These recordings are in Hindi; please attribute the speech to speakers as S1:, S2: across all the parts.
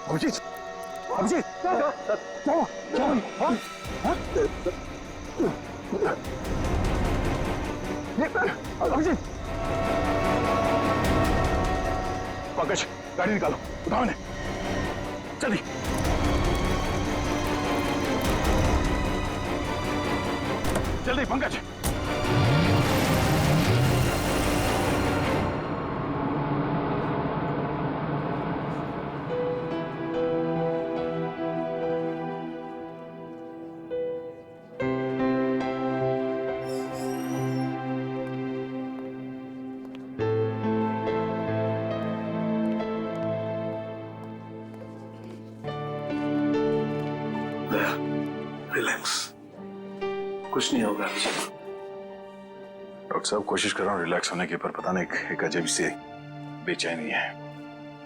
S1: अभिजीत, अभिजीत, क्या अभिजीत, पंकज गाड़ी निकालो, उठाओ इन्हें जल्दी। जल्दी पंकज।
S2: रिलैक्स, कुछ नहीं होगा।
S1: डॉक्टर साहब कोशिश कर रहा हूँ रिलैक्स होने की, पर पता नहीं एक अजीब सी बेचैनी है।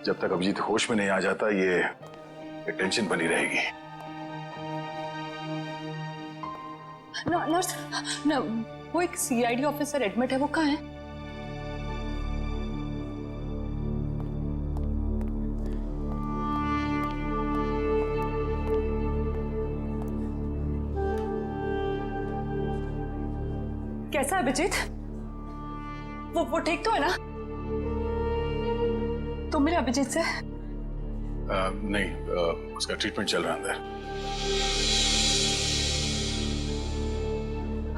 S1: जब तक अभिजीत होश में नहीं आ जाता ये टेंशन बनी रहेगी।
S3: नर्स, वो एक सीआईडी ऑफिसर एडमिट है, वो कहाँ है? कैसा है अभिजीत? वो ठीक तो है ना? तुम मिले अभिजीत से?
S1: नहीं, उसका ट्रीटमेंट चल रहा है अंदर।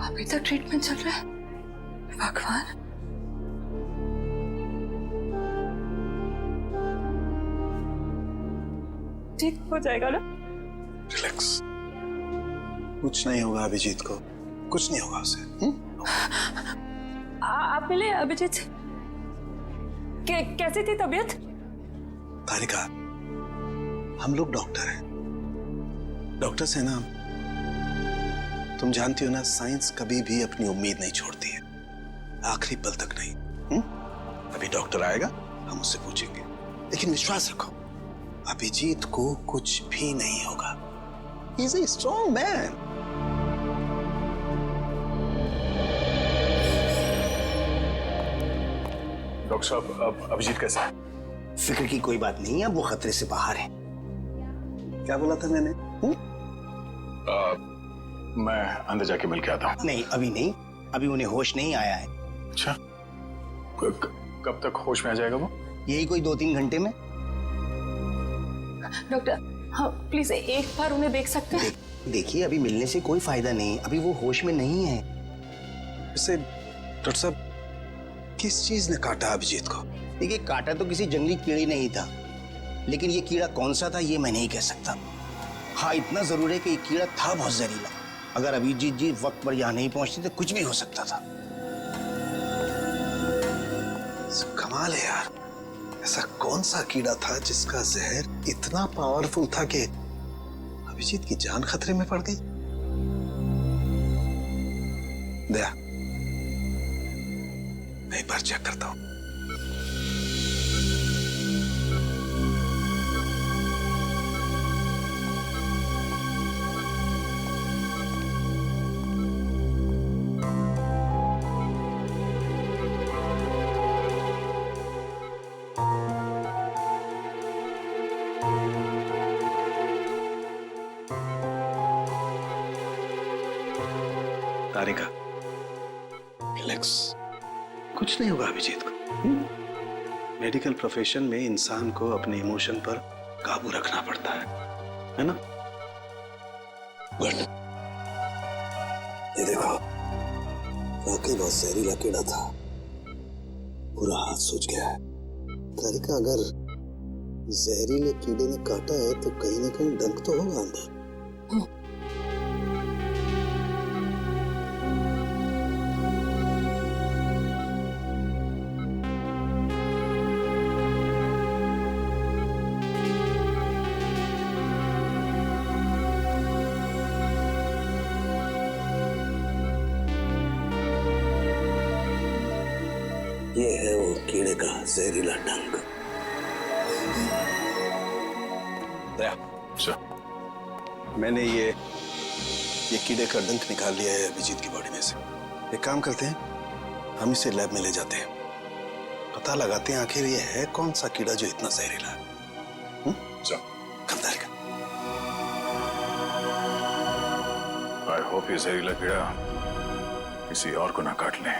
S3: अभी तक ट्रीटमेंट चल रहा है? भगवान। ठीक हो जाएगा ना?
S2: रिलैक्स, कुछ नहीं होगा अभिजीत को, कुछ नहीं होगा उसे।
S3: आप मिले अभिजीत से? कैसी थी तबीयत?
S2: तारिका, हम लोग डॉक्टर हैं, डॉक्टर से ना, तुम जानती हो ना, साइंस कभी भी अपनी उम्मीद नहीं छोड़ती है, आखिरी पल तक नहीं। अभी डॉक्टर आएगा, हम उससे पूछेंगे, लेकिन विश्वास रखो अभिजीत को कुछ भी नहीं होगा। He is a strong man.
S1: Doctor साहब अब अभिजीत कैसा है?
S4: फिक्र की कोई बात नहीं है, अब वो खतरे से बाहर है।
S2: क्या बोला था मैंने?
S1: मैं अंदर जाके मिल के आता हूँ।
S4: नहीं अभी नहीं, अभी उन्हें होश नहीं आया है।
S1: अच्छा, कब तक होश में आ जाएगा वो?
S4: यही कोई 2-3 घंटे में।
S3: डॉक्टर, हाँ प्लीज एक बार उन्हें देख सकते हैं?
S4: देखिए अभी मिलने से कोई फायदा नहीं, अभी वो होश में नहीं है।
S2: वैसे डॉक्टर साहब, किस चीज ने काटा अभिजीत को?
S4: देखिए काटा तो किसी जंगली कीड़े नहीं था, लेकिन ये कीड़ा कौन सा था ये मैं नहीं कह सकता। हाँ इतना जरूर है कि ये कीड़ा था बहुत जहरीला। अगर अभिजीत जी वक्त पर यहाँ नहीं पहुंचते तो कुछ भी हो सकता था।
S2: कमाल है यार, ऐसा कौन सा कीड़ा था जिसका जहर इतना पावरफुल था कि अभिजीत की जान खतरे में पड़ गई? दया, मैं एक बार चेक करता हूं। तारिका, रिलैक्स, कुछ नहीं होगा अभिजीत को। मेडिकल प्रोफेशन में इंसान को अपने इमोशन पर काबू रखना पड़ता है ना? गुड। ये देखो, वाकई बहुत जहरीला कीड़ा था, पूरा हाथ सूज गया है। तारिका, अगर जहरीले कीड़े ने काटा है तो कहीं ना कहीं डंक तो होगा अंदर। ये है वो कीड़े का जहरीला डंक। दया, मैंने ये कीड़े का डंक निकाल लिया है अभिजीत की बॉडी में से। एक काम करते हैं, हम इसे लैब में ले जाते हैं, पता लगाते हैं आखिर ये है कौन सा कीड़ा जो इतना जहरीला है।
S1: होप ये जहरीला कीड़ा किसी और को ना काट ले।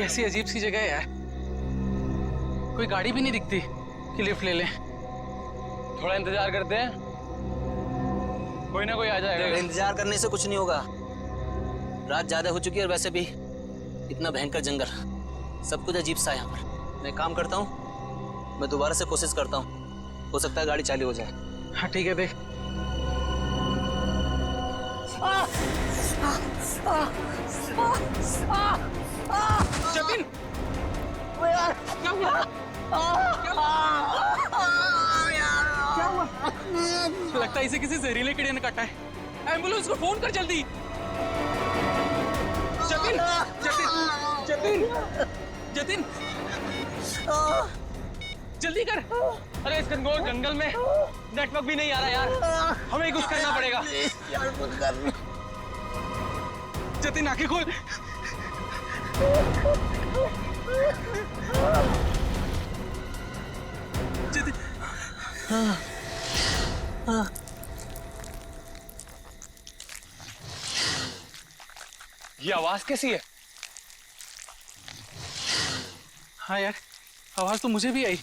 S5: कैसी अजीब सी जगह है यार, कोई गाड़ी भी नहीं दिखती कि लिफ्ट ले लें। थोड़ा इंतजार करते हैं, कोई ना कोई आ जाएगा।
S6: इंतजार करने से कुछ नहीं होगा, रात ज्यादा हो चुकी है और वैसे भी इतना भयंकर जंगल, सब कुछ अजीब सा है यहाँ पर। मैं काम करता हूँ, मैं दोबारा से कोशिश करता हूँ, हो सकता है गाड़ी चालू हो जाए।
S5: हाँ ठीक है, देख। जतिन, क्या हुआ? क्या हुआ? लगता है इसे किसी जहरीले कीड़े ने काटा है। एम्बुलेंस को फोन कर जल्दी। जतिन, जतिन, जतिन, जतिन, जल्दी कर। अरे इस घनघोर जंगल में नेटवर्क भी नहीं आ रहा यार, हमें कुछ करना पड़ेगा। जतिन आंखें खोल। जतिन, ये आवाज कैसी है? हाँ यार, आवाज तो मुझे भी आई।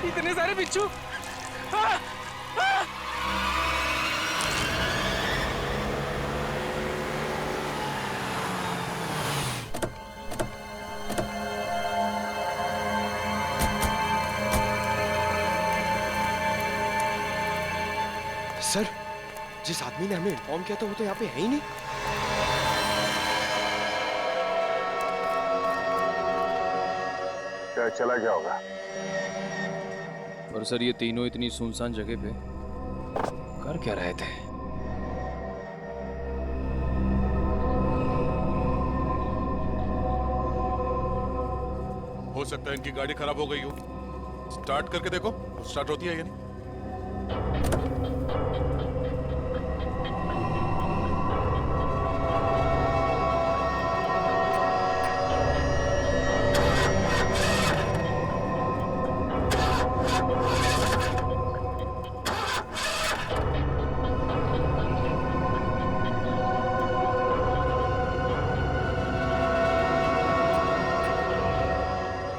S5: इतने सारे बिच्छू। हाँ, हाँ।
S7: सर, जिस आदमी ने हमें इन्फॉर्म किया था वो तो यहाँ पे है ही नहीं।
S1: क्या चला गया होगा?
S8: और सर ये तीनों इतनी सुनसान जगह पे कर क्या रहे थे?
S9: हो सकता है इनकी गाड़ी खराब हो गई हो। स्टार्ट करके देखो, स्टार्ट होती है या नहीं।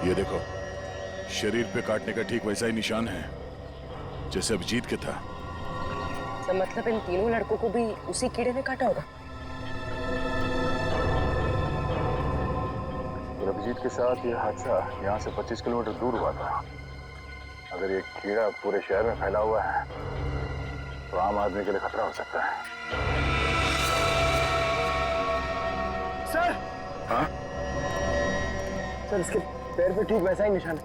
S9: ये देखो, शरीर पे काटने का ठीक वैसा ही निशान है जैसे अभिजीत के था।
S10: तो मतलब इन तीनों लड़कों को भी उसी कीड़े ने काटा होगा?
S1: और अभिजीत के साथ ये हादसा यहाँ से 25 किलोमीटर दूर हुआ था। अगर ये कीड़ा पूरे शहर में फैला हुआ है तो आम आदमी के लिए खतरा हो सकता है।
S7: सर,
S1: हाँ?
S7: सर इसके पैर पे ठीक वैसा ही निशान है।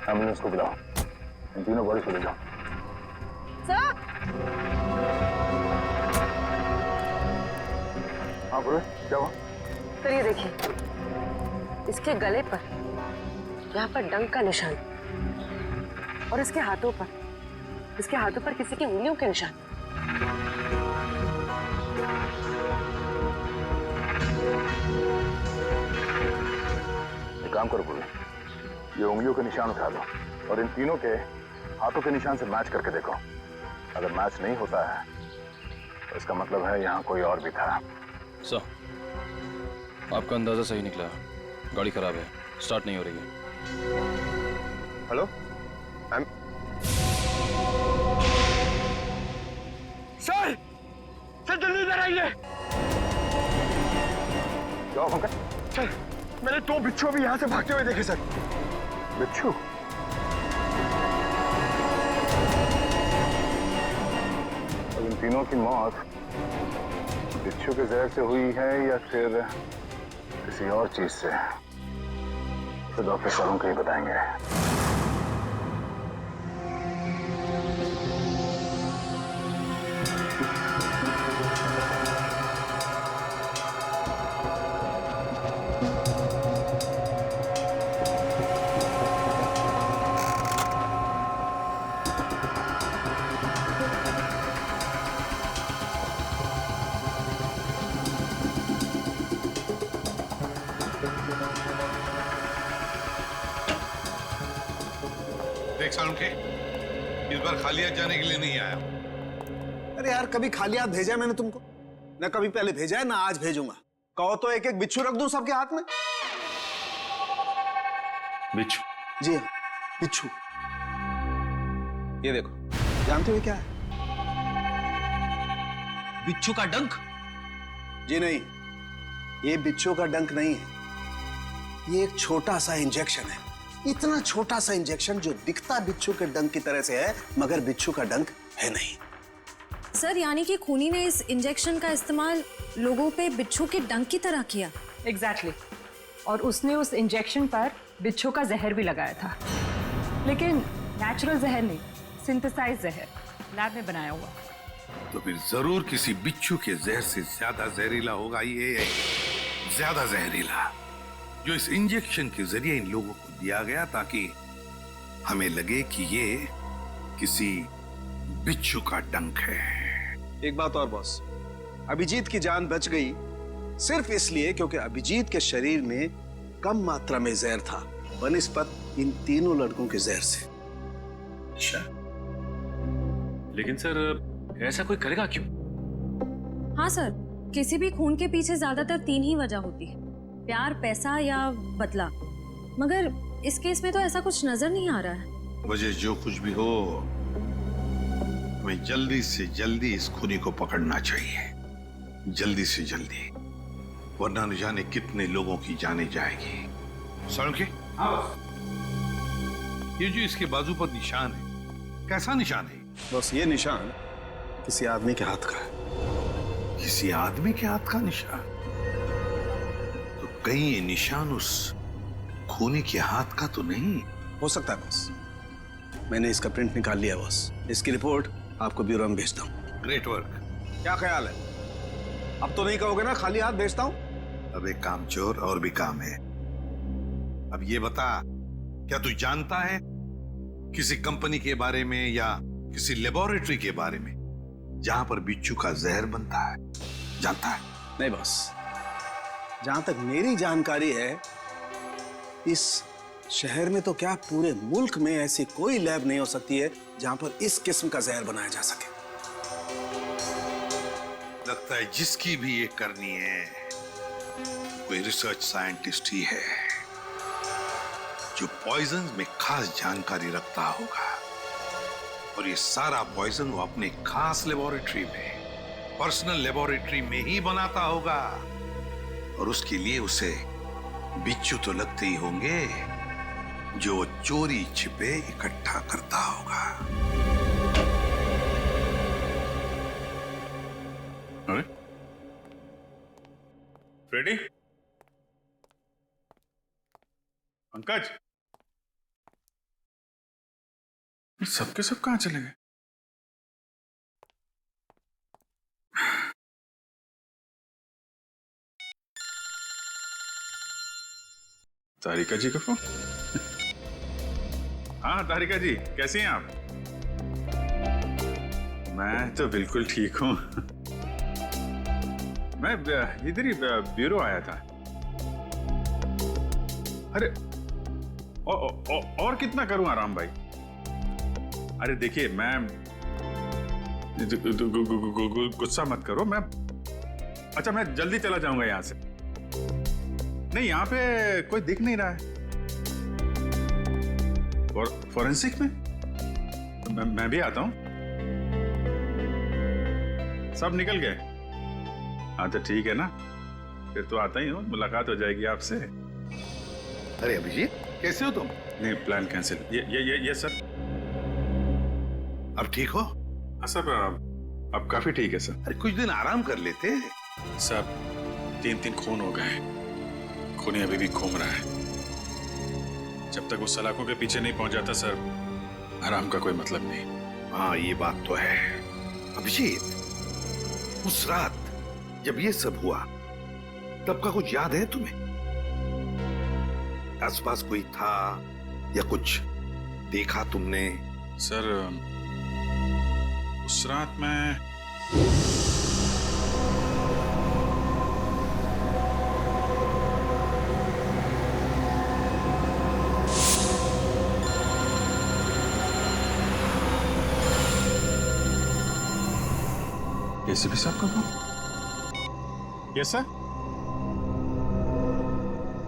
S1: एम्बुलेंस को बुलाओ, इन तीनों बॉडी को ले जाओ।
S10: सर!
S1: हाँ बोलो, क्या हुआ?
S10: सर ये देखिए, इसके गले पर यहाँ पर डंक का निशान और इसके हाथों पर किसी की उंगलियों के निशान।
S1: एक काम करो बोले, ये उंगलियों के निशान उठा लो और इन तीनों के हाथों के निशान से मैच करके देखो। अगर मैच नहीं होता है तो इसका मतलब है यहाँ कोई और भी था।
S8: सर, आपका अंदाजा सही निकला, गाड़ी खराब है, स्टार्ट नहीं हो रही है।
S7: हेलो, सर किधर आइए?
S1: क्या पंकज?
S7: सर, मैंने 2 बिच्छू भी यहाँ से भागते हुए देखे सर।
S1: बिच्छू? और इन तीनों की मौत बिच्छू के जहर से हुई है या फिर किसी और चीज से, तो डॉक्टर शाहरुख ही बताएंगे।
S11: देख सालुंखे, इस बार खाली हाथ जाने के लिए नहीं आया।
S2: अरे यार, कभी खाली हाथ भेजा है मैंने तुमको? ना कभी पहले भेजा है ना आज भेजूंगा। कहो तो एक एक बिच्छू रख दूं सबके हाथ में।
S11: बिच्छू?
S2: जी हाँ, बिच्छू। ये देखो, जानते हो क्या है?
S6: बिच्छू का डंक?
S2: जी नहीं, ये बिच्छू का डंक नहीं है। ये एक छोटा सा इंजेक्शन है। इतना छोटा सा इंजेक्शन जो दिखता बिच्छू के डंक की तरह से है, मगर बिच्छू का डंक है नहीं।
S12: सर, यानी कि खूनी ने इस इंजेक्शन का इस्तेमाल लोगों पे बिच्छू के डंक की तरह किया।
S3: एग्जैक्टली। और उसने उस इंजेक्शन पर बिच्छू का जहर भी लगाया था, लेकिन नेचुरल जहर नहीं, सिंथेसाइज जहर, लैब में बनाया हुआ।
S11: तो फिर जरूर किसी बिच्छू के जहर से ज्यादा जहरीला होगा ये, ज्यादा जहरीला, जो इस इंजेक्शन के जरिए इन लोगों को दिया गया ताकि हमें लगे कि ये किसी बिच्छू का डंक है।
S2: एक बात और बॉस, अभिजीत की जान बच गई सिर्फ इसलिए क्योंकि अभिजीत के शरीर में कम मात्रा में जहर था बनिस्बत इन तीनों लड़कों के जहर से।
S11: अच्छा,
S8: लेकिन सर ऐसा कोई करेगा क्यों?
S12: हाँ सर, किसी भी खून के पीछे ज्यादातर 3 ही वजह होती है, प्यार, पैसा या बदला। मगर इस केस में तो ऐसा कुछ नजर नहीं आ रहा है।
S11: वजह जो कुछ भी हो, हमें जल्दी से जल्दी इस खूनी को पकड़ना चाहिए, जल्दी से जल्दी, वरना न जाने कितने लोगों की जाने जाएगी। सालुंखे, ये जो इसके बाजू पर निशान है, कैसा निशान है?
S2: बस ये निशान किसी आदमी के हाथ का है।
S11: किसी आदमी के हाथ का निशान? तो कहीं ये निशान उस खूनी के हाथ का तो नहीं?
S2: हो सकता है बॉस, मैंने इसका प्रिंट निकाल लिया बॉस। इसकी रिपोर्ट आपको ब्यूरो में भेजता हूँ।
S11: Great work.
S2: क्या ख्याल है? अब तो नहीं कहोगे ना खाली हाथ भेजता हूँ?
S11: अब एक काम चोर और भी काम है। अब ये बता, क्या तू जानता है किसी कंपनी के बारे में या किसी लेबोरेटरी के बारे में जहां पर बिच्छू का जहर बनता है? जानता है?
S2: नहीं बॉस, जहां तक मेरी जानकारी है, इस शहर में तो क्या पूरे मुल्क में ऐसी कोई लैब नहीं हो सकती है जहां पर इस किस्म का जहर बनाया जा सके।
S11: लगता है जिसकी भी ये करनी है कोई रिसर्च साइंटिस्ट ही है जो पॉइजन में खास जानकारी रखता होगा, और ये सारा पॉइजन वो अपने खास लेबोरेटरी में, पर्सनल लेबोरेटरी में ही बनाता होगा, और उसके लिए उसे बिच्छू तो लगते ही होंगे जो वो चोरी छिपे इकट्ठा करता होगा।
S9: अरे फ्रेडी, पंकज, सबके सब कहां चले गए? तारिका जी का फोन? हाँ तारिका जी, कैसी हैं आप? मैं तो बिल्कुल ठीक हूं। मैं इधर ही ब्यूरो आया था। अरे और कितना करूं आराम भाई? अरे देखिए, मैं गुस्सा मत करो, मैं अच्छा मैं जल्दी चला जाऊंगा यहां से। नहीं, यहां पे कोई दिख नहीं रहा है। फॉरेंसिक में मैं भी आता हूं। सब निकल गए? हाँ तो ठीक है ना, फिर तो आता ही हूँ, मुलाकात हो जाएगी आपसे।
S11: अरे अभिजीत, कैसे हो तुम?
S9: नहीं, प्लान कैंसिल। ये सर।
S11: अब ठीक हो?
S9: हाँ सर, अब काफी ठीक है सर।
S11: अरे कुछ दिन आराम कर लेते।
S9: सर 3 खून हो गए, खूनी अभी भी घूम रहा है। जब तक वो सलाखों के पीछे नहीं पहुंच जाता सर, आराम का कोई मतलब नहीं।
S11: हाँ ये बात तो है। अभिजीत, उस रात जब ये सब हुआ तब का कुछ याद है तुम्हें? आसपास कोई था या कुछ देखा तुमने?
S9: सर उस रात मैं एसीपी साहब का फोन?
S13: Yes sir.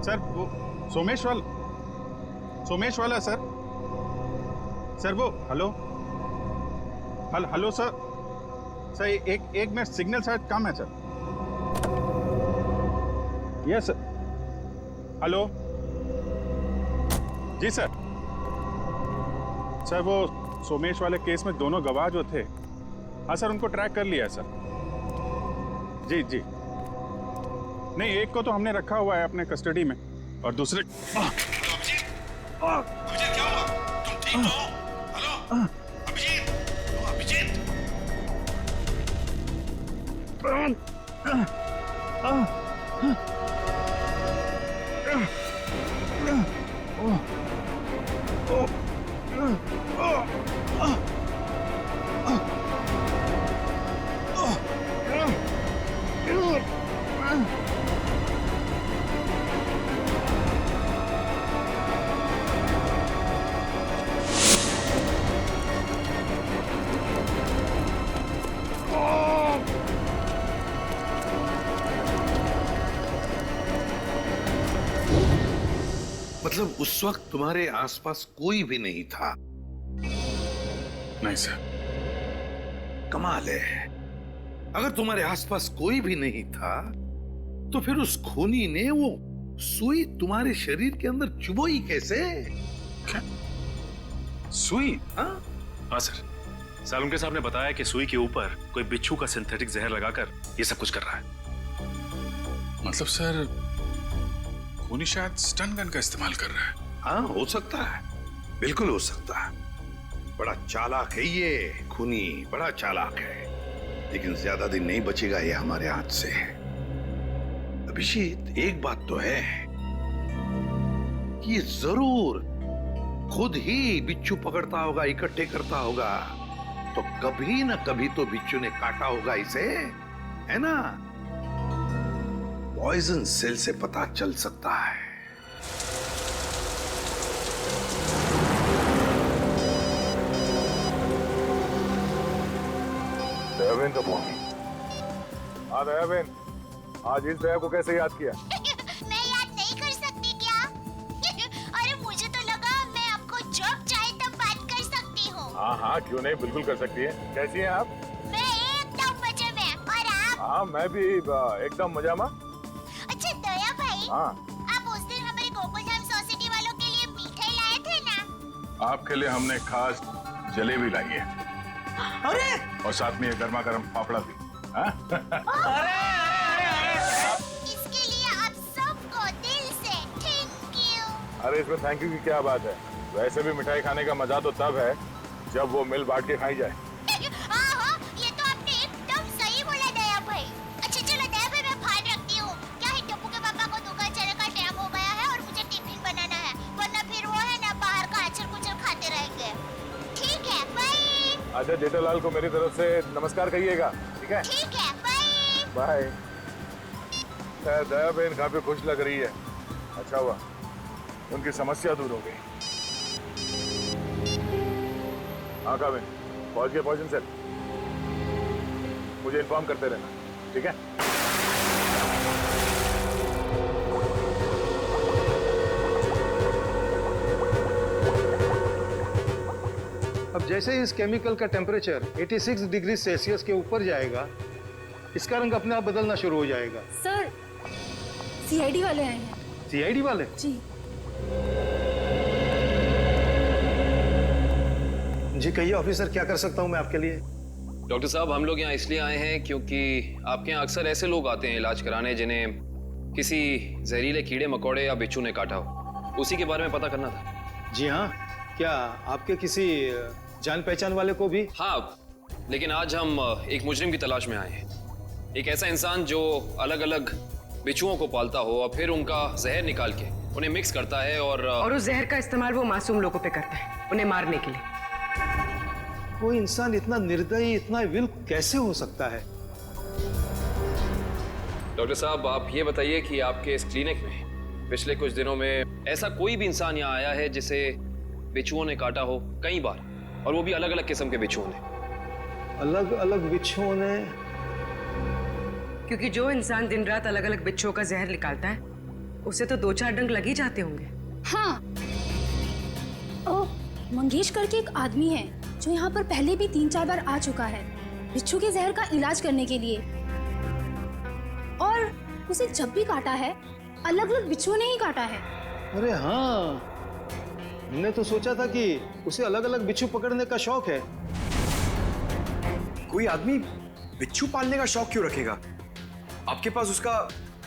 S13: सर वो सोमेश वाला सर। सर वो हेलो सर एक मिनट, सिग्नल शायद कम है सर। Yes sir. हेलो जी सर। सर वो सोमेश वाले केस में दोनों गवाह जो थे, हाँ सर उनको ट्रैक कर लिया है सर। जी नहीं, एक को तो हमने रखा हुआ है अपने कस्टडी में और दूसरे
S11: अभिजीत क्या हुआ? तुम ठीक हो? हेलो अभिजीत, मतलब उस वक्त तुम्हारे आसपास कोई भी नहीं था?
S9: नहीं सर।
S11: कमाल है, अगर तुम्हारे आसपास कोई भी नहीं था तो फिर उस खूनी ने वो सुई तुम्हारे शरीर के अंदर चुभोई कैसे?
S9: क्या सुई?
S14: हाँ सर, सालुंके साहब ने बताया कि सुई के ऊपर कोई बिच्छू का सिंथेटिक जहर लगाकर ये सब कुछ कर रहा है।
S9: मतलब सर खूनी शायद स्टन गन का इस्तेमाल कर रहा है।
S11: हाँ हो सकता है, बिल्कुल हो सकता है। बड़ा चालाक है ये खूनी, बड़ा चालाक है, लेकिन ज्यादा दिन नहीं बचेगा ये हमारे हाथ से। अभिजीत एक बात तो है कि ये जरूर खुद ही बिच्छू पकड़ता होगा, इकट्ठे करता होगा, तो कभी ना कभी तो बिच्छू ने काटा होगा इसे, है ना? पॉइजन सेल से पता चल सकता है।
S1: दयाबेन का फोन। हाँ दयाबेन, आज इस दया को कैसे याद किया?
S15: मैं याद नहीं कर सकती क्या? अरे मुझे तो लगा मैं आपको जब चाहे तब बात कर सकती हूँ।
S1: हाँ क्यों नहीं, बिल्कुल कर सकती है। कैसी हैं आप?
S15: मैं एकदम मजे में, और आप?
S1: हाँ मैं भी एकदम मजा में।
S15: अच्छा दया भाई,
S1: हाँ
S15: आप उस दिन हमारे गोकुलधाम सोसाइटी वालों के लिए मिठाई लाए थे ना?
S1: आपके लिए हमने खास जलेबी लाई है।
S4: अरे
S1: और साथ में ये गर्मा गर्म फाफड़ा भी।
S15: इसके लिए आप सबको दिल से थैंक यू।
S1: अरे इसमें थैंक यू की क्या बात है? वैसे भी मिठाई खाने का मजा तो तब है जब वो मिल बांट के खाई जाए।
S15: हाँ, ये तो आपने एकदम सही बोला दया भाई। अच्छा चलो दया भाई, मैं फोन रखती हूँ। क्या है, टप्पू के पापा को दुकान चलने का टाइम हो गया है और मुझे टिफिन बनाना है, वरना फिर वो है ना बाहर का अचर कुचर खाते रहेंगे। ठीक है, बाय।
S1: अच्छा जेठालाल को मेरी तरफ से नमस्कार कहिएगा, ठीक है?
S15: ठीक है, बाय।
S1: बाय। दया बहन काफी खुश लग रही है। अच्छा हुआ उनकी समस्या दूर हो गई। हाँ काबिन, पहुंच गए पॉइजन सेल। मुझे इन्फॉर्म करते रहना, ठीक है?
S16: अब जैसे ही इस केमिकल का टेम्परेचर 86 डिग्री सेल्सियस के ऊपर जाएगा, इसका रंग अपने आप बदलना शुरू हो जाएगा।
S17: सर सीआईडी वाले आए हैं।
S16: सीआईडी वाले?
S17: जी।
S16: जी कहिए ऑफिसर, क्या कर सकता हूँ मैं आपके लिए?
S8: डॉक्टर साहब, हम लोग यहाँ इसलिए आए हैं क्योंकि आपके यहाँ अक्सर ऐसे लोग आते हैं इलाज कराने जिन्हें किसी जहरीले कीड़े मकोड़े या बिच्छू ने काटा हो। उसी के बारे में पता करना था।
S16: जी हाँ, क्या आपके किसी जान पहचान वाले को भी?
S8: हाँ, लेकिन आज हम एक मुजरिम की तलाश में आए हैं। एक ऐसा इंसान जो अलग अलग बिच्छुओं को पालता हो और फिर उनका जहर निकाल के उन्हें मिक्स करता है और
S10: उस जहर का इस्तेमाल वो मासूम लोगों पे करता है, उन्हें मारने के लिए।
S16: वो इंसान इतना निर्दयी, इतना विल कैसे हो सकता है?
S8: डॉक्टर साहब, आप ये बताइए कि आपके इस क्लिनिक में पिछले कुछ दिनों में ऐसा कोई भी इंसान यहाँ आया है जिसे बिच्छुओं ने काटा हो कई बार, और वो भी अलग अलग किस्म के बिच्छुओं ने?
S16: अलग अलग बिच्छुओं ने?
S10: क्योंकि जो इंसान दिन रात अलग अलग बिच्छुओं का जहर निकालता है उसे तो 2-4 डंक लग ही जाते होंगे।
S17: हाँ, ओ मंगेश करके एक आदमी है जो यहाँ पर पहले भी 3-4 बार आ चुका है बिच्छू के जहर का इलाज करने के लिए, और उसे जब भी काटा है अलग अलग बिच्छुओं ने ही काटा है।
S16: अरे हाँ, हमने तो सोचा था कि उसे अलग अलग बिच्छू पकड़ने का शौक है।
S7: कोई आदमी बिच्छू पालने का शौक क्यों रखेगा? आपके पास उसका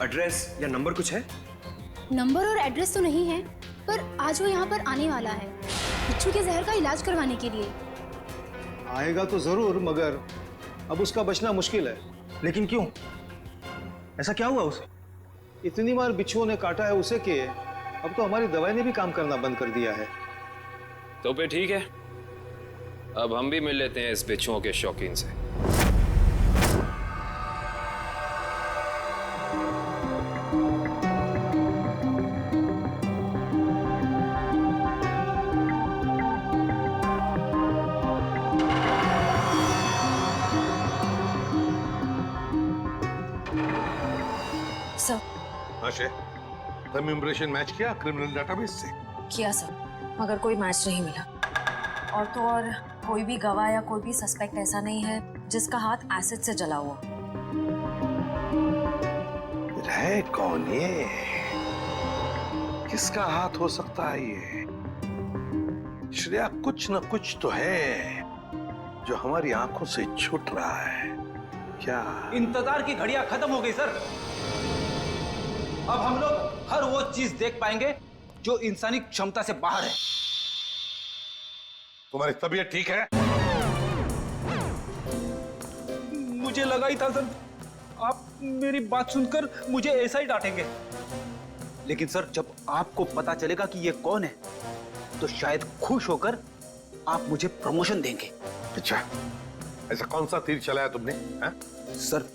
S7: एड्रेस या नंबर कुछ है?
S17: नंबर और एड्रेस तो नहीं है, पर आज वो यहाँ पर आने वाला है बिच्छू के जहर का इलाज करवाने के लिए।
S16: आएगा तो जरूर, मगर अब उसका बचना मुश्किल है।
S7: लेकिन क्यों? ऐसा क्या हुआ उसे?
S16: इतनी बार बिच्छुओं ने काटा है उसे कि अब तो हमारी दवाई ने भी काम करना बंद कर दिया है।
S8: तो फिर ठीक है, अब हम भी मिल लेते हैं इस बिच्छुओं के शौकीन से।
S11: आशे, तुम इम्प्रेशन मैच किया क्रिमिनल डेटाबेस से?
S12: किया सर, मगर कोई मैच नहीं मिला। और तो और कोई भी गवाह या कोई भी सस्पेक्ट ऐसा नहीं है जिसका हाथ एसिड से जला हुआ।
S11: है कौन ये? किसका हाथ हो सकता है ये? श्रेया, कुछ न कुछ तो है जो हमारी आंखों से छूट रहा है। क्या?
S18: इंतजार की घड़ियां खत्म हो गई सर। अब हम लोग हर वो चीज देख पाएंगे जो इंसानी क्षमता से बाहर है।
S11: तुम्हारी तबीयत ठीक है?
S18: मुझे लगा ही था सर, आप मेरी बात सुनकर मुझे ऐसा ही डांटेंगे। लेकिन सर, जब आपको पता चलेगा कि ये कौन है तो शायद खुश होकर आप मुझे प्रमोशन देंगे।
S11: अच्छा, ऐसा कौन सा तीर चलाया तुमने? हा?
S18: सर,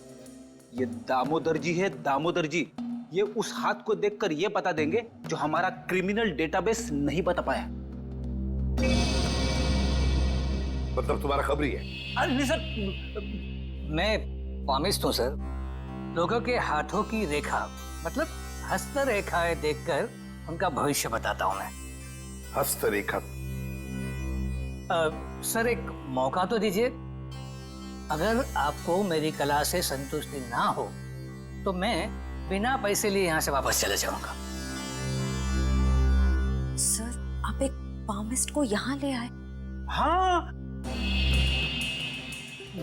S18: ये दामोदर जी है, दामोदर जी। ये उस हाथ को देखकर ये बता देंगे जो हमारा क्रिमिनल डेटाबेस नहीं बता पाया।
S11: मतलब तुम्हारा खबरी है?
S6: अरे नहीं सर, मैं पामिस्ट हूँ सर। लोगों के हाथों की रेखा मतलब हस्तरेखाएं देखकर उनका भविष्य बताता हूँ मैं।
S11: हस्तरेखा?
S6: सर, एक मौका तो दीजिए। अगर आपको मेरी कला से संतुष्टि ना हो तो मैं बिना पैसे लिए यहाँ से वापस चले जाऊंगा।
S12: सर, आप एक पामिस्ट को यहाँ ले आए?
S18: हाँ,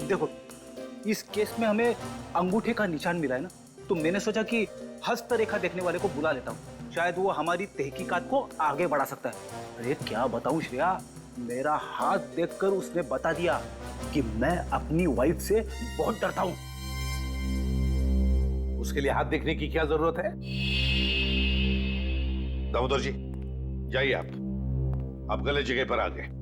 S18: देखो, इस केस में हमें अंगूठे का निशान मिला है ना, तो मैंने सोचा कि हस्तरेखा देखने वाले को बुला लेता हूँ, शायद वो हमारी तहकीकात को आगे बढ़ा सकता है। अरे क्या बताऊं श्रेया, मेरा हाथ देखकर उसने बता दिया कि मैं अपनी वाइफ से बहुत डरता हूँ।
S11: उसके लिए हाथ देखने की क्या जरूरत है? दामोदर जी, जाइए आप गलत जगह पर आ गए।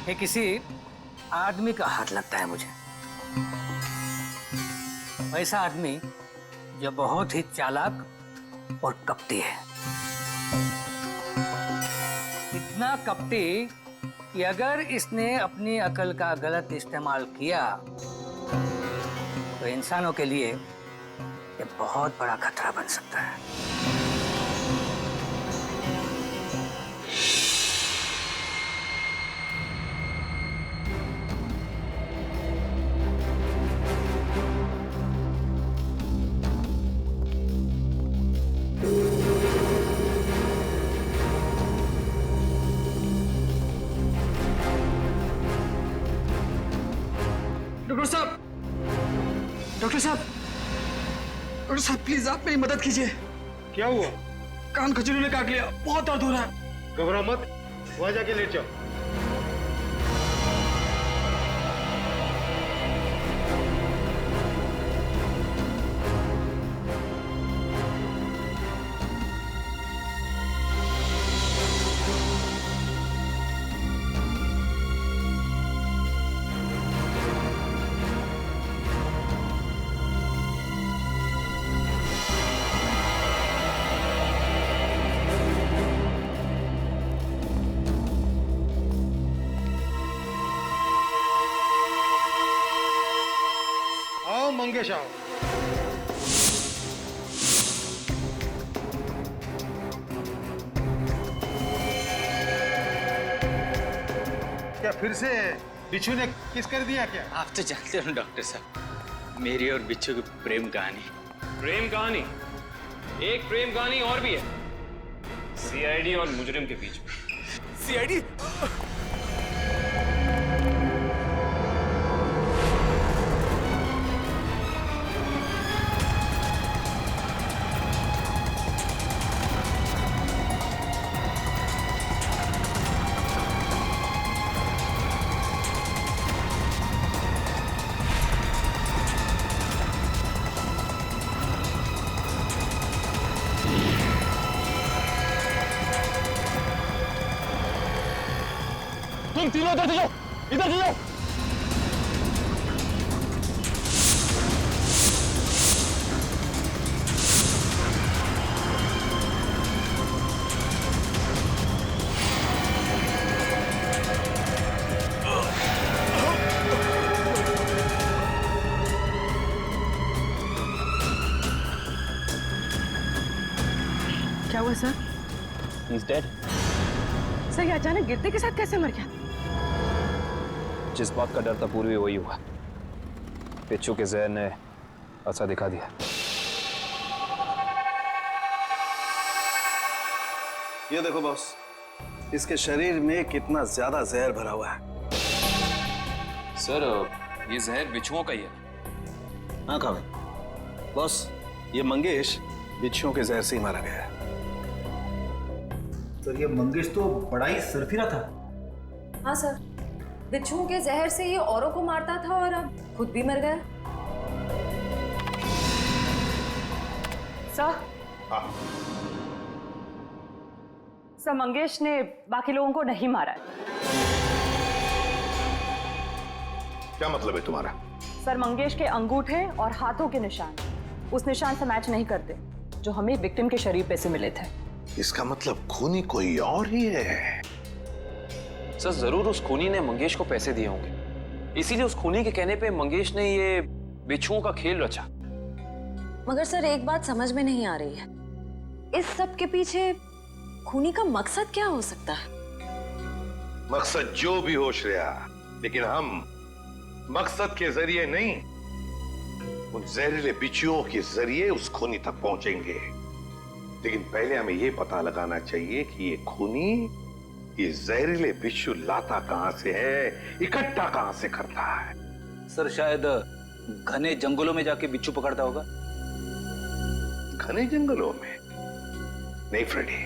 S6: ये किसी
S19: आदमी का हाथ लगता है मुझे। ऐसा आदमी जो बहुत ही चालाक और कपटी है। इतना कपटी कि अगर इसने अपनी अकल का गलत इस्तेमाल किया तो इंसानों के लिए ये बहुत बड़ा खतरा बन सकता है।
S20: डॉक्टर साहब, डॉक्टर साहब, डॉक्टर साहब प्लीज आप मेरी मदद कीजिए।
S16: क्या हुआ?
S20: कान खजूरी ने काट लिया, बहुत दर्द हो रहा है।
S16: घबराओ मत, वहां जाके लेट जाओ। मंगेश आओ। क्या फिर से बिच्छू ने किस कर दिया क्या?
S21: आप तो जानते हो डॉक्टर साहब, मेरी और बिच्छू की प्रेम कहानी।
S8: प्रेम कहानी? एक प्रेम कहानी और भी है, सीआईडी और मुजरिम के बीच में।
S20: सीआईडी?
S21: तुम तीनों इधर से जाओ, इधर से जाओ।
S10: क्या हुआ सर?
S8: He's dead.
S10: सर ये अचानक गिरते के साथ कैसे मर गया?
S8: जिस बात का डर था पूर्वी वही हुआ। बिच्छू के जहर ने असर दिखा दिया।
S2: ये देखो बॉस, इसके शरीर में कितना ज्यादा जहर भरा हुआ है।
S8: सर ये जहर बिच्छुओं का ही है।
S2: हाँ कहा बॉस, ये मंगेश बिच्छुओं के जहर से ही मारा गया है।
S18: तो ये मंगेश तो बड़ा ही सरफिरा था।
S12: हाँ सर, बिच्छुओं के जहर से ये औरों को मारता था और अब खुद भी मर गया।
S3: सर, सर मंगेश ने बाकी लोगों को नहीं मारा है।
S11: क्या मतलब है तुम्हारा?
S3: सर मंगेश के अंगूठे और हाथों के निशान उस निशान से मैच नहीं करते जो हमें विक्टिम के शरीर पे से मिले थे।
S11: इसका मतलब खूनी कोई और ही है।
S8: सर जरूर उस खूनी ने मंगेश को पैसे दिए होंगे, इसीलिए उस खूनी के कहने पे मंगेश ने ये बिच्छुओं का खेल रचा।
S12: मगर सर एक बात समझ में नहीं आ रही है, इस सब के पीछे खूनी का मकसद क्या हो सकता है?
S11: मकसद जो भी हो श्रेया, लेकिन हम मकसद के जरिए नहीं, उन जहरीले बिच्छुओं के जरिए उस खूनी तक पहुंचेंगे। लेकिन पहले हमें यह पता लगाना चाहिए कि ये खूनी ये जहरीले बिच्छू लाता कहां से है, इकट्ठा कहां से करता है।
S18: सर शायद घने जंगलों में जाके बिच्छू पकड़ता होगा।
S11: घने जंगलों में? नहीं फ्रेडी,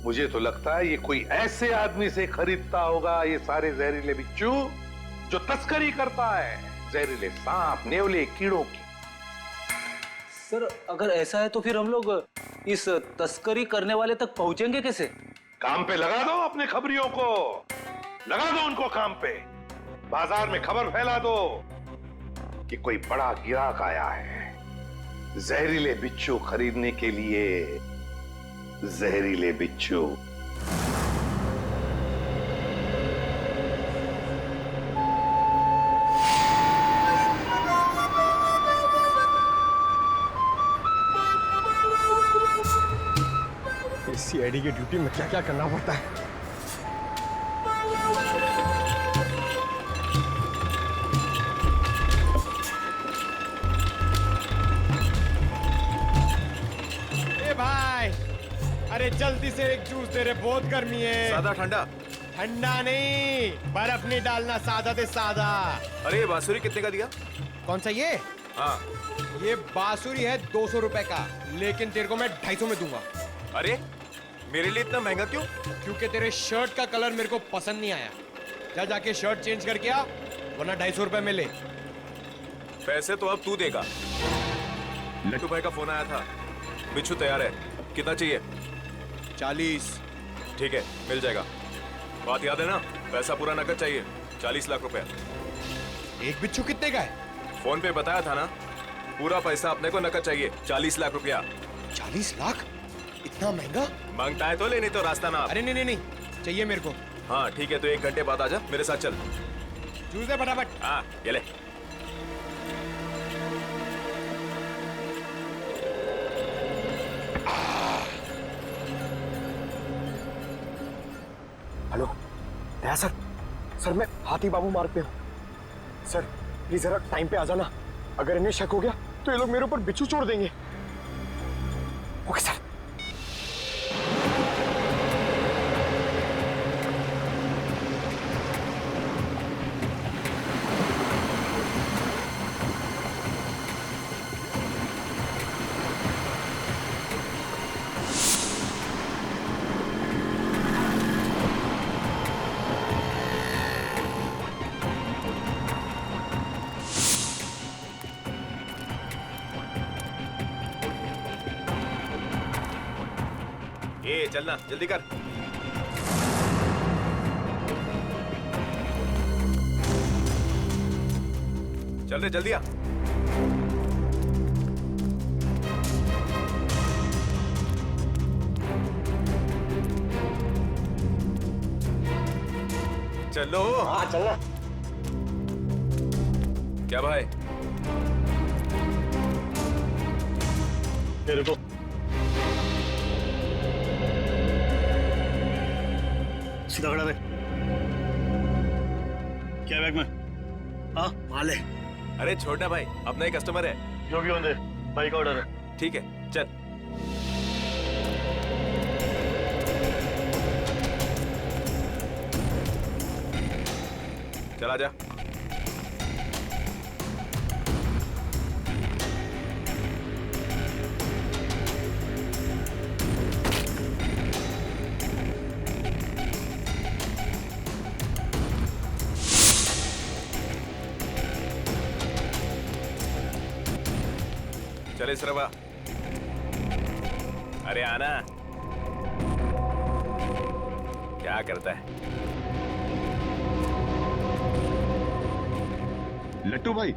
S11: मुझे तो लगता है ये कोई ऐसे आदमी से खरीदता होगा ये सारे जहरीले बिच्छू जो तस्करी करता है, जहरीले सांप, नेवले, कीड़ों की।
S18: सर अगर ऐसा है तो फिर हम लोग इस तस्करी करने वाले तक पहुंचेंगे कैसे?
S11: काम पे लगा दो अपने खबरियों को, लगा दो उनको काम पे। बाजार में खबर फैला दो कि कोई बड़ा गिराक आया है जहरीले बिच्छू खरीदने के लिए। जहरीले बिच्छू।
S5: सीआईडी की ड्यूटी में क्या क्या करना पड़ता है।
S22: ए भाई, अरे जल्दी से एक जूस दे रे, बहुत गर्मी है।
S7: सादा ठंडा?
S22: ठंडा नहीं, बर्फ नहीं डालना, सादा दे सादा।
S7: अरे ये बांसुरी कितने का दिया?
S22: कौन सा ये?
S7: हाँ।
S22: ये बांसुरी है 200 रुपए का, लेकिन तेरे को मैं 250 में दूंगा।
S7: अरे मेरे लिए इतना महंगा क्यों?
S22: क्योंकि तेरे शर्ट का कलर मेरे को पसंद नहीं आया। जा जाके शर्ट चेंज करके आ, वरना 250 रुपए में ले।
S7: पैसे तो अब तू देगा। लट्टू भाई का फोन आया था, बिच्छू तैयार है। कितना चाहिए? 40। ठीक है, मिल जाएगा। बात याद है ना, पैसा पूरा नकद चाहिए। 40 लाख रुपए।
S22: एक बिच्छू कितने का है?
S7: फोन पे बताया था ना, पूरा पैसा अपने को नकद चाहिए। 40 लाख रुपया।
S22: 40 लाख? इतना महंगा?
S7: मांगता है तो ले, नहीं तो रास्ता ना।
S22: अरे नहीं नहीं नहीं, चाहिए मेरे को।
S7: हाँ ठीक है, तो 1 घंटे बाद आजा, मेरे साथ चल।
S22: जूस दे फटाफट।
S7: हाँ ये ले।
S5: हेलो दया सर, सर मैं हाथी बाबू मार्ग पे हूँ। सर प्लीज जरा टाइम पे आ जाना, अगर इन्हें शक हो गया तो ये लोग मेरे ऊपर बिच्छू छोड़ देंगे। Okay sir.
S7: ए चलना, जल्दी कर। चल रे, जल्दी आ। चलो।
S5: हाँ चलना।
S7: क्या भाई?
S5: ये रुको।
S2: सीधा खड़ा रहे। क्या बैग में? हाँ माल है।
S7: अरे छोड़ना भाई, अपना ही कस्टमर है।
S2: जो भी होने, बाइक ऑर्डर है।
S7: ठीक है चल। चला जा। चले सरवा। अरे आना। क्या करता है?
S11: लट्टू भाई,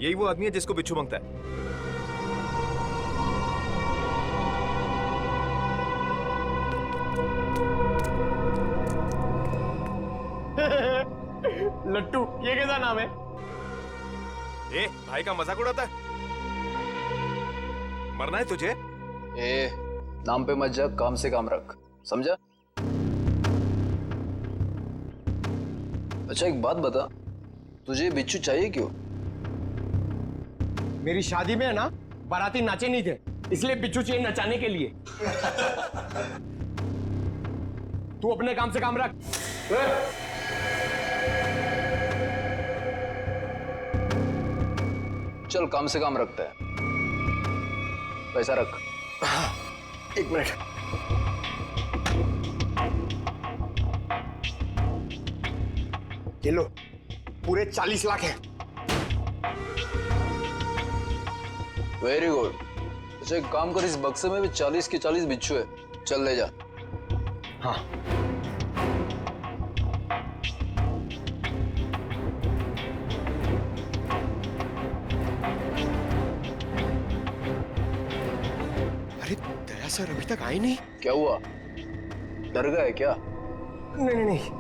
S7: यही वो आदमी है जिसको बिच्छू मांगता है।
S5: लट्टू, ये कैसा नाम है?
S7: ए, भाई का मजाक उड़ाता है? मरना है तुझे?
S8: ए, नाम पे मत जा, काम से काम रख, समझा? अच्छा एक बात बता, तुझे बिच्छू चाहिए क्यों?
S5: मेरी शादी में है ना, बाराती नाचे नहीं थे, इसलिए बिच्छू चाहिए नचाने के लिए। तू अपने काम से काम रख।
S8: चल काम से काम रखता है, पैसा रख।
S5: 1 मिनट। ये लो, पूरे 40 लाख है।
S8: Very good. अच्छा एक काम कर, इस बक्से में भी 40 के 40 बिच्छू है, चल ले जा।
S5: हाँ। सर अभी तक आए नहीं।
S8: क्या हुआ, डर गए क्या?
S5: नहीं नहीं नहीं,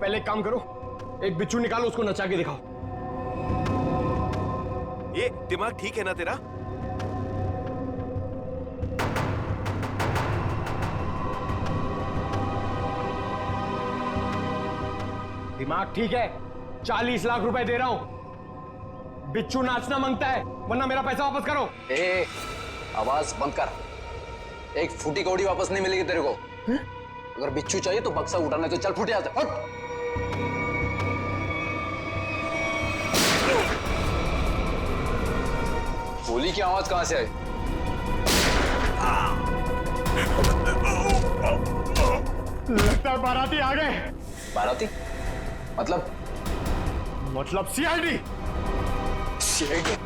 S5: पहले एक काम करो, एक बिच्छू निकालो, उसको नचा के दिखाओ।
S7: ये दिमाग ठीक है ना तेरा?
S5: दिमाग ठीक है, 40 लाख रुपए दे रहा हूं। बिच्छू नाचना मांगता है, वरना मेरा पैसा वापस करो।
S8: ए, आवाज बंद कर। एक फूटी कौड़ी वापस नहीं मिलेगी तेरे को। अगर बिच्छू चाहिए तो बक्सा उठाने तो चल फूटे आते। हट। गोली की आवाज कहां से आई?
S5: लगता है बाराती आ गए।
S8: बाराती? मतलब
S5: सीआईडी।
S8: सीआईडी?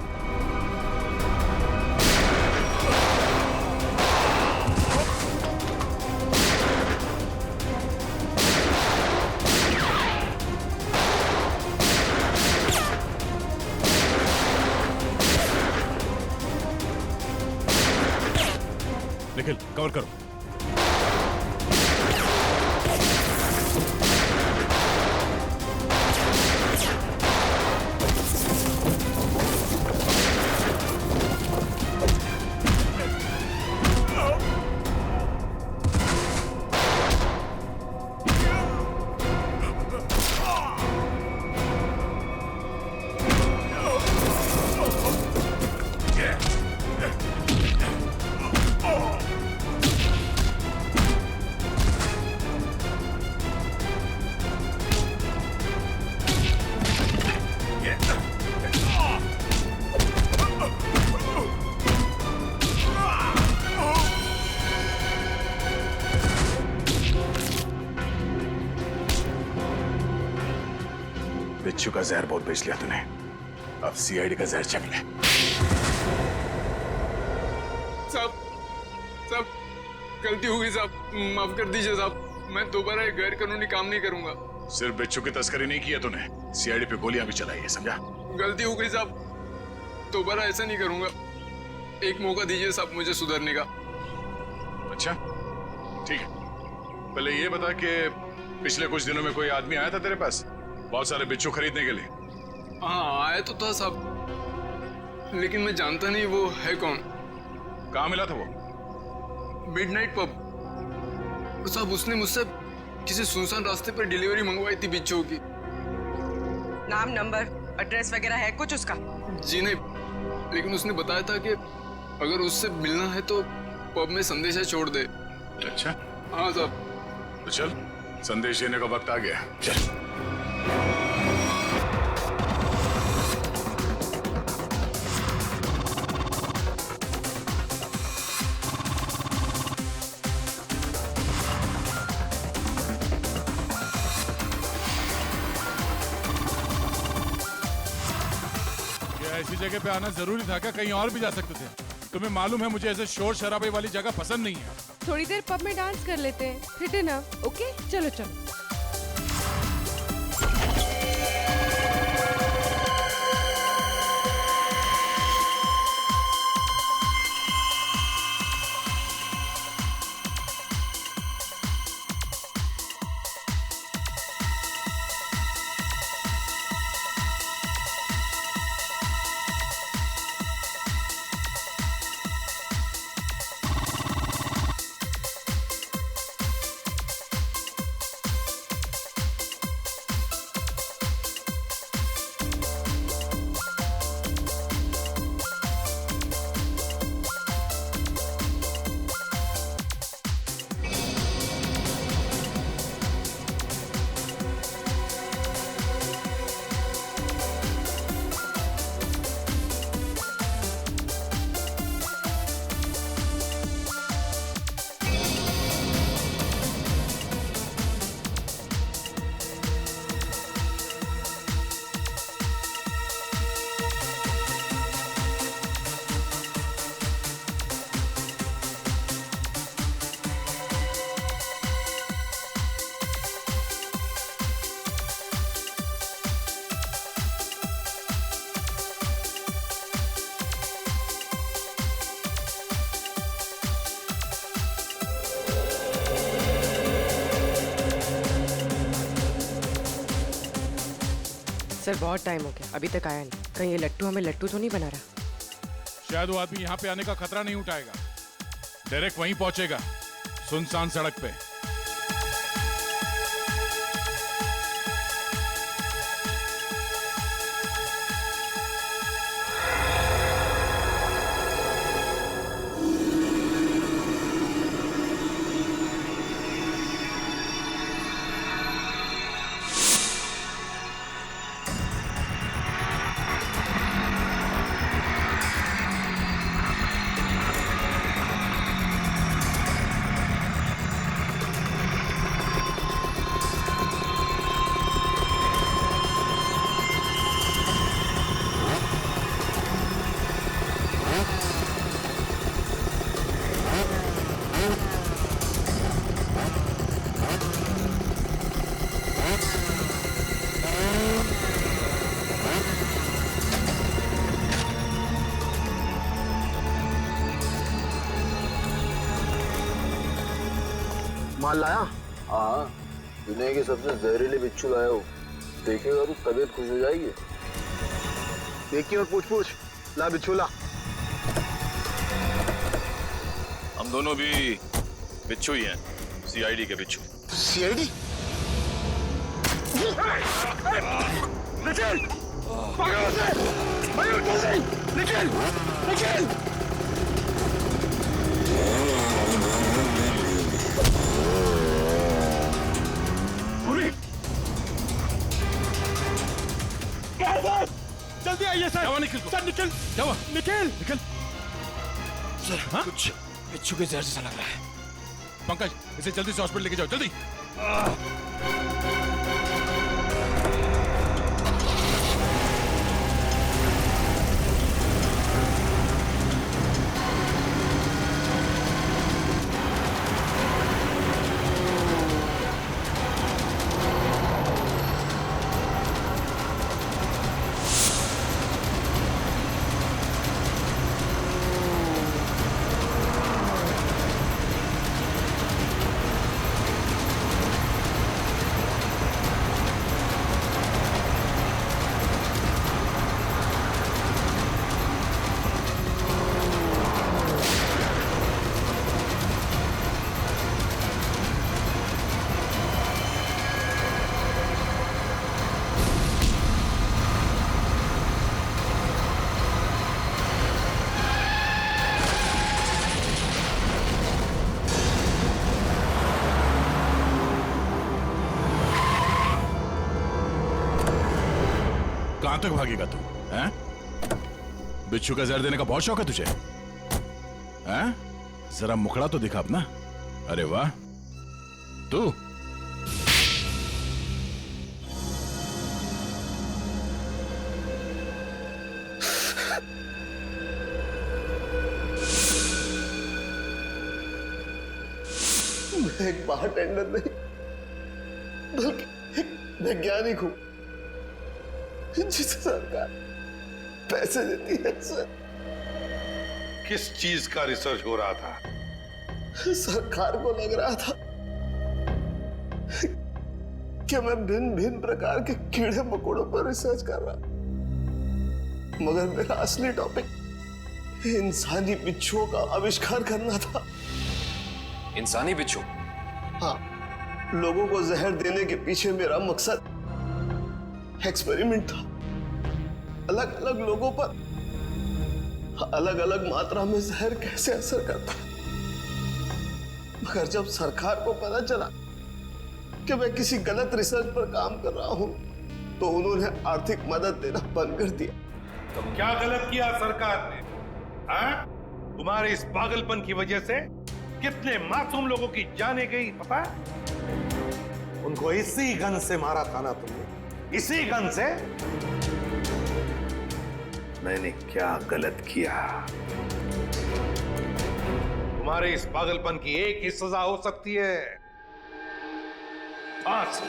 S7: निखिल कवर करो। बिच्छू का जहर बहुत बेच लिया तूने, अब सीआईडी का जहर चख ले।
S13: साहब गलती हो गई साहब, माफ कर दीजिए साहब। मैं दोबारा एक गैर कानूनी काम नहीं करूंगा।
S9: सिर्फ बिच्छू की तस्करी नहीं की है तूने, सीआईडी पे गोलियां भी चलाई है, समझा?
S13: गलती हो गई साहब, दोबारा ऐसा नहीं करूंगा। एक मौका दीजिए साहब मुझे सुधरने का।
S9: अच्छा ठीक है, पहले ये बता कि पिछले कुछ दिनों में कोई आदमी आया था तेरे पास बहुत सारे बिच्छू खरीदने के लिए?
S13: हाँ आया तो था साहब, लेकिन मैं जानता नहीं वो है कौन।
S9: कहाँ मिला था वो?
S13: मिडनाइट पब साहब। उसने मुझसे किसी सुनसान रास्ते पर डिलीवरी मंगवाई थी बिच्छू की।
S10: नाम, नंबर, एड्रेस वगैरह है कुछ उसका?
S13: जी नहीं, लेकिन उसने बताया था कि अगर उससे मिलना है तो पब में संदेशा छोड़ दे।
S9: अच्छा
S13: हाँ साहब।
S9: तो चल, संदेश देने का वक्त आ गया, चल।
S14: ऐसी जगह पे आना जरूरी था क्या? कहीं और भी जा सकते थे। तुम्हें मालूम है मुझे ऐसे शोर शराबे वाली जगह पसंद नहीं है।
S23: थोड़ी देर पब में डांस कर लेते हैं, फिर डिनर। ओके चलो चलो।
S1: सर बहुत टाइम हो गया, अभी तक आया नहीं। कहीं ये लट्टू हमें लट्टू तो नहीं बना रहा?
S14: शायद वो आदमी यहाँ पे आने का खतरा नहीं उठाएगा, डायरेक्ट वहीं पहुंचेगा, सुनसान सड़क पे।
S5: माल लाया?
S4: हाँ, दुनिया के सबसे जहरीले बिच्छू लाया हो। देखेगा तो तबीयत खुश हो जाएगी।
S5: देखिए और पूछ पूछ। ला बिच्छू ला।
S9: हम दोनों भी बिच्छू ही हैं, सीआईडी के बिच्छू।
S5: सीआईडी? निखिल! पकड़ो उसे! मयूर जल्दी! निखिल! निखिल!
S14: जल्दी आइए सर। क्या निखिल को? सर निखिल! क्या हुआ? निखिल! निखिल!
S5: सर हाँ? कुछ बिच्छू के जहर जैसा लग रहा है।
S14: पंकज, इसे जल्दी से हॉस्पिटल लेके जाओ, जल्दी। कहां तक भागेगा तू? हैं? बिच्छू का जहर देने का बहुत शौक है तुझे? हैं? जरा मुखड़ा तो दिखा अपना। अरे वाह, तू
S5: मैं एक बारटेंडर नहीं, बल्कि एक वैज्ञानिक हूं जिसे सरकार पैसे देती है। सर,
S11: किस चीज का रिसर्च हो रहा था?
S5: सरकार को लग रहा था कि मैं भिन्न भिन्न प्रकार के कीड़े मकोड़ों पर रिसर्च कर रहा, मगर मेरा असली टॉपिक इंसानी बिच्छुओं का आविष्कार करना था।
S8: इंसानी बिच्छू?
S5: हाँ, लोगों को जहर देने के पीछे मेरा मकसद एक्सपेरिमेंट था। अलग अलग लोगों पर अलग अलग मात्रा में जहर कैसे असर करता है। मगर जब सरकार को पता चला कि मैं किसी गलत रिसर्च पर काम कर रहा हूं, तो उन्होंने आर्थिक मदद देना बंद कर दिया।
S11: तो क्या गलत किया सरकार ने? हाँ? तुम्हारे इस पागलपन की वजह से कितने मासूम लोगों की जाने गई पता है? उनको इसी गन से मारा था ना तुमने? इसी गन से? मैंने क्या गलत किया? तुम्हारे इस पागलपन की एक ही सजा हो सकती है, फांसी।